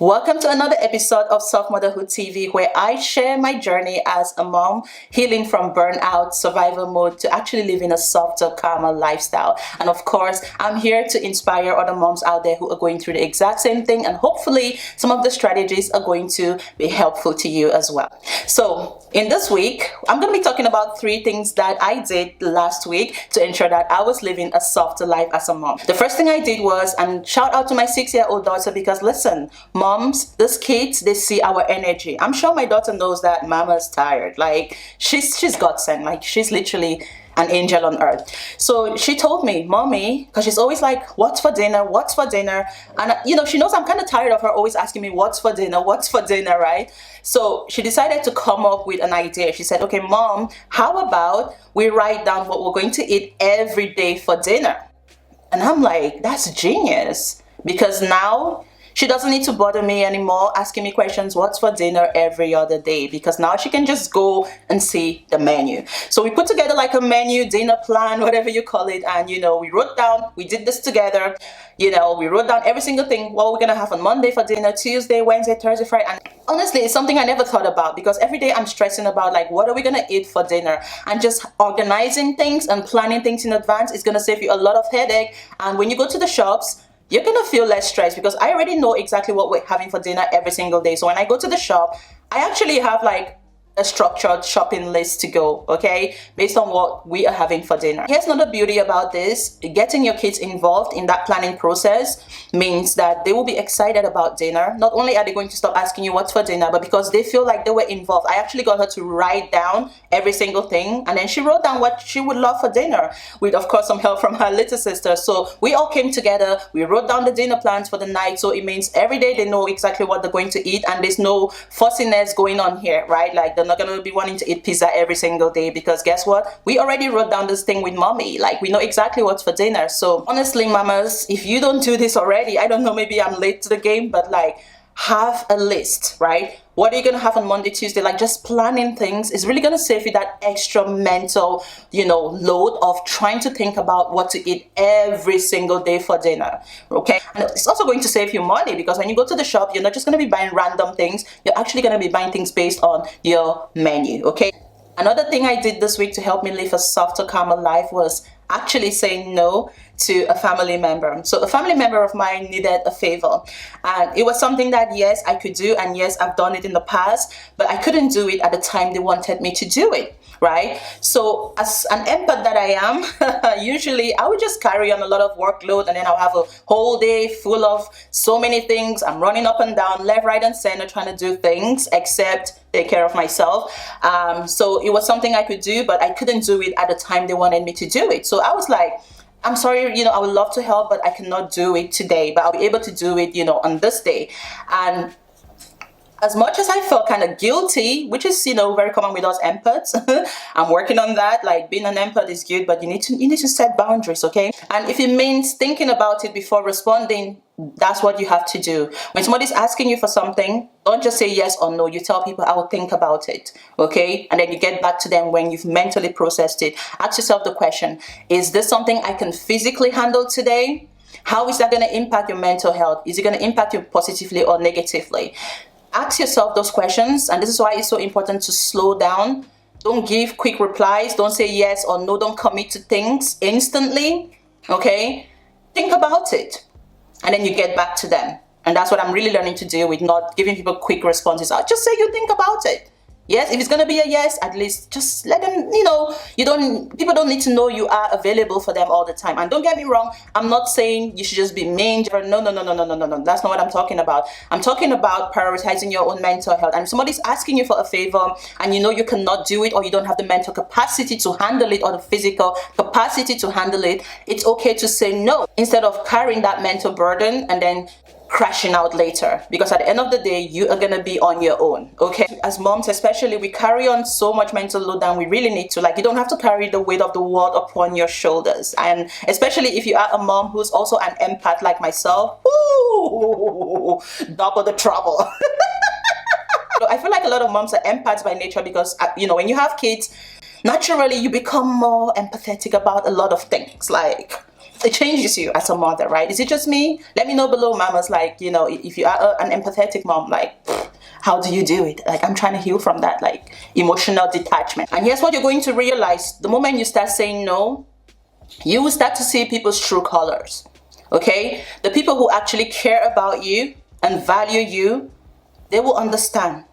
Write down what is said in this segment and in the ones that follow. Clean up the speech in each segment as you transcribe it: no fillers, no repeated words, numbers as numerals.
Welcome to another episode of Soft Motherhood TV, where I share my journey as a mom, healing from burnout, survival mode, to actually living a softer, calmer lifestyle. And of course, I'm here to inspire other moms out there who are going through the exact same thing, and hopefully some of the strategies are going to be helpful to you as well. So in this week, I'm going to be talking about 3 things that I did last week to ensure that I was living a softer life as a mom. The first thing I did was, and shout out to my 6-year-old daughter, because listen, moms, these kids, they see our energy. I'm sure my daughter knows that mama's tired. Like, she's godsend. Like, she's literally an angel on earth. So she told me, Mommy, because she's always like, what's for dinner? What's for dinner? And she knows I'm kind of tired of her always asking me, what's for dinner? What's for dinner, right? So she decided to come up with an idea. She said, okay, Mom, how about we write down what we're going to eat every day for dinner? And I'm like, that's genius. Because now she doesn't need to bother me anymore asking me questions, what's for dinner every other day, because now she can just go and see the menu. So we put together like a menu, dinner plan, whatever you call it. And, we wrote down, we did this together. We wrote down every single thing, what we're going to have on Monday for dinner, Tuesday, Wednesday, Thursday, Friday. And honestly, it's something I never thought about, because every day I'm stressing about like, what are we going to eat for dinner? And just organizing things and planning things in advance is going to save you a lot of headache. And when you go to the shops, you're going to feel less stressed, because I already know exactly what we're having for dinner every single day. So when I go to the shop, I actually have like a structured shopping list to go, okay, based on what we are having for dinner. Here's another beauty about this. Getting your kids involved in that planning process means that they will be excited about dinner. Not only are they going to stop asking you what's for dinner, but because they feel like they were involved. I actually got her to write down every single thing, and then she wrote down what she would love for dinner, with of course some help from her little sister. So we all came together, we wrote down the dinner plans for the night. So it means every day they know exactly what they're going to eat, and there's no fussiness going on here, right? Like, they're not going to be wanting to eat pizza every single day, because guess what? We already wrote down this thing with Mommy. Like, we know exactly what's for dinner. So honestly, mamas, if you don't do this already, I don't know, maybe I'm late to the game, but like, have a list, right? What are you going to have on Monday, Tuesday? Like, just planning things is really going to save you that extra mental, load of trying to think about what to eat every single day for dinner, okay? And it's also going to save you money, because when you go to the shop, you're not just going to be buying random things. You're actually going to be buying things based on your menu, okay? Another thing I did this week to help me live a softer, calmer life was actually saying no to a family member. So a family member of mine needed a favor, and it was something that, yes, I could do, and yes, I've done it in the past, but I couldn't do it at the time they wanted me to do it, right? So as an empath that I am, usually I would just carry on a lot of workload, and then I'll have a whole day full of so many things. I'm running up and down, left, right, and center, trying to do things except take care of myself. So it was something I could do, but I couldn't do it at the time they wanted me to do it. So I was like, I'm sorry, I would love to help, but I cannot do it today, but I'll be able to do it, on this day. And as much as I felt kind of guilty, which is, very common with us empaths, I'm working on that. Like, being an empath is good, but you need to set boundaries, okay? And if it means thinking about it before responding, that's what you have to do. When somebody's asking you for something, don't just say yes or no. You tell people, I will think about it, okay? And then you get back to them when you've mentally processed it. Ask yourself the question, is this something I can physically handle today? How is that going to impact your mental health? Is it going to impact you positively or negatively? Ask yourself those questions, and this is why it's so important to slow down. Don't give quick replies. Don't say yes or no. Don't commit to things instantly, okay? Think about it, and then you get back to them. And that's what I'm really learning to do, with not giving people quick responses. I'll just say you think about it. Yes, if it's going to be a yes, at least just let them, people don't need to know you are available for them all the time. And don't get me wrong, I'm not saying you should just be mean. No. That's not what I'm talking about. I'm talking about prioritizing your own mental health. And if somebody's asking you for a favor and you cannot do it, or you don't have the mental capacity to handle it, or the physical capacity to handle it, it's okay to say no, instead of carrying that mental burden and then crashing out later, because at the end of the day, you are going to be on your own, okay? As moms especially, we carry on so much mental load than we really need to. Like, you don't have to carry the weight of the world upon your shoulders. And especially if you are a mom who's also an empath like myself, woo, double the trouble. I feel like a lot of moms are empaths by nature, because when you have kids, naturally you become more empathetic about a lot of things. Like, it changes you as a mother, right? Is it just me? Let me know below, mamas. Like, you know, if you are an empathetic mom, like, how do you do it? Like, I'm trying to heal from that, like, emotional detachment. And here's what you're going to realize. The moment you start saying no, you will start to see people's true colors. Okay? The people who actually care about you and value you, they will understand.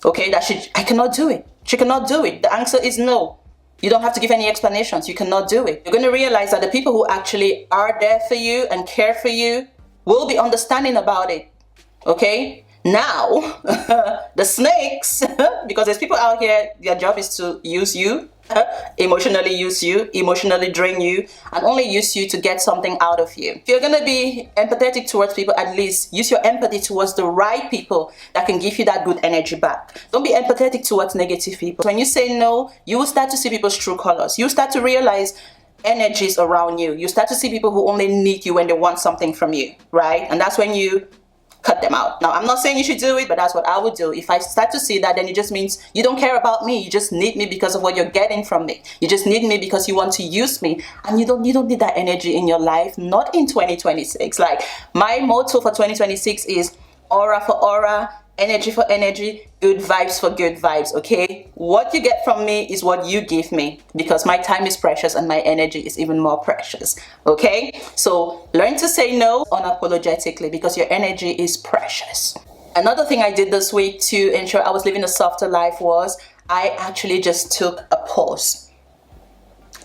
Okay, that I cannot do it. She cannot do it. The answer is no. You don't have to give any explanations. You cannot do it. You're going to realize that the people who actually are there for you and care for you will be understanding about it. Okay? Now, the snakes, because there's people out here, their job is to use you, emotionally use you, emotionally drain you, and only use you to get something out of you. If you're going to be empathetic towards people, at least use your empathy towards the right people that can give you that good energy back. Don't be empathetic towards negative people. When you say no, you will start to see people's true colors. You start to realize energies around you. You start to see people who only need you when they want something from you, right? And that's when you cut them out. Now, I'm not saying you should do it, but that's what I would do. If I start to see that, then it just means you don't care about me. You just need me because of what you're getting from me. You just need me because you want to use me, and you don't need that energy in your life. Not in 2026. Like, my motto for 2026 is aura for aura, energy for energy, good vibes for good vibes. Okay, what you get from me is what you give me, because my time is precious and my energy is even more precious. Okay, so learn to say no unapologetically, because your energy is precious. Another thing I did this week to ensure I was living a softer life was I actually just took a pause.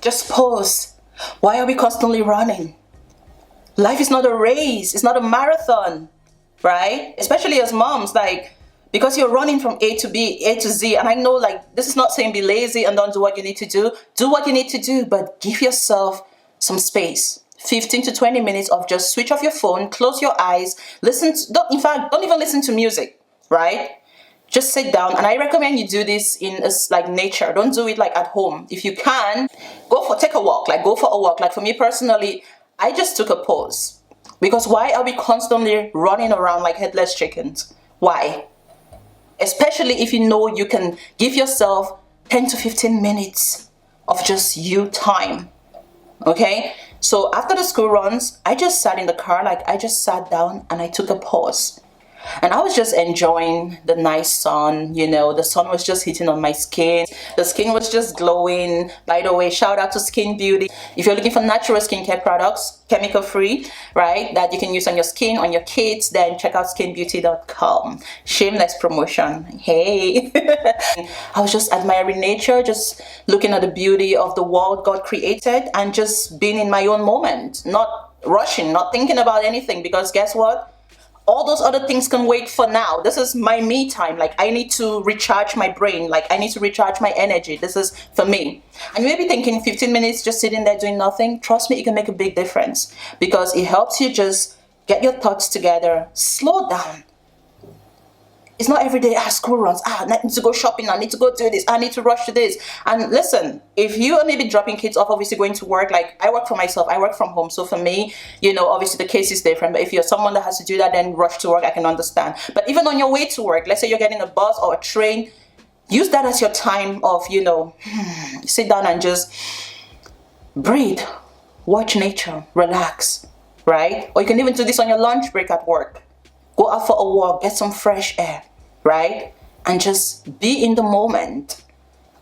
Just pause. Why are we constantly running? Life is not a race. It's not a marathon. Right? Especially as moms, like, because you're running from A to B, A to Z. And I know, like, this is not saying be lazy and don't do what you need to do. Do what you need to do, but give yourself some space. 15 to 20 minutes of just switch off your phone, close your eyes, don't even listen to music, right? Just sit down. And I recommend you do this in like nature. Don't do it like at home. If you can, take a walk, like go for a walk. Like for me personally, I just took a pause. Because why are we constantly running around like headless chickens? Why? Especially if you know you can give yourself 10 to 15 minutes of just you time. Okay? So after the school runs, I just sat in the car, like I just sat down and I took a pause. And I was just enjoying the nice sun, you know, the sun was just hitting on my skin. The skin was just glowing. By the way, shout out to Skin Beauty. If you're looking for natural skincare products, chemical free, right, that you can use on your skin, on your kids, then check out skinbeauty.com. Shameless promotion. Hey. I was just admiring nature, just looking at the beauty of the world God created and just being in my own moment, not rushing, not thinking about anything, because guess what? All those other things can wait for now. This is my me time. Like, I need to recharge my brain. Like, I need to recharge my energy. This is for me. And you may be thinking 15 minutes just sitting there doing nothing. Trust me, it can make a big difference, because it helps you just get your thoughts together, slow down. It's not every day, school runs, I need to go shopping, I need to go do this, I need to rush to this. And listen, if you are maybe dropping kids off, obviously going to work, like I work for myself, I work from home. So for me, you know, obviously the case is different. But if you're someone that has to do that, then rush to work, I can understand. But even on your way to work, let's say you're getting a bus or a train, use that as your time of, you know, sit down and just breathe, watch nature, relax, right? Or you can even do this on your lunch break at work. Go out for a walk, get some fresh air, right? And just be in the moment.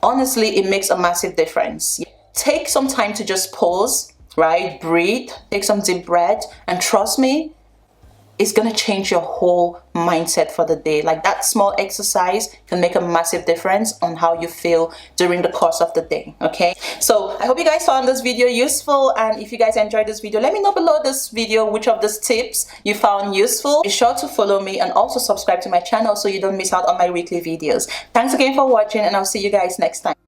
Honestly, it makes a massive difference. Take some time to just pause, right? Breathe, take some deep breath, and trust me, it's gonna change your whole mindset for the day. Like, that small exercise can make a massive difference on how you feel during the course of the day. Okay, so I hope you guys found this video useful, and if you guys enjoyed this video, let me know below this video which of these tips you found useful. Be sure to follow me and also subscribe to my channel so you don't miss out on my weekly videos. Thanks again for watching, and I'll see you guys next time.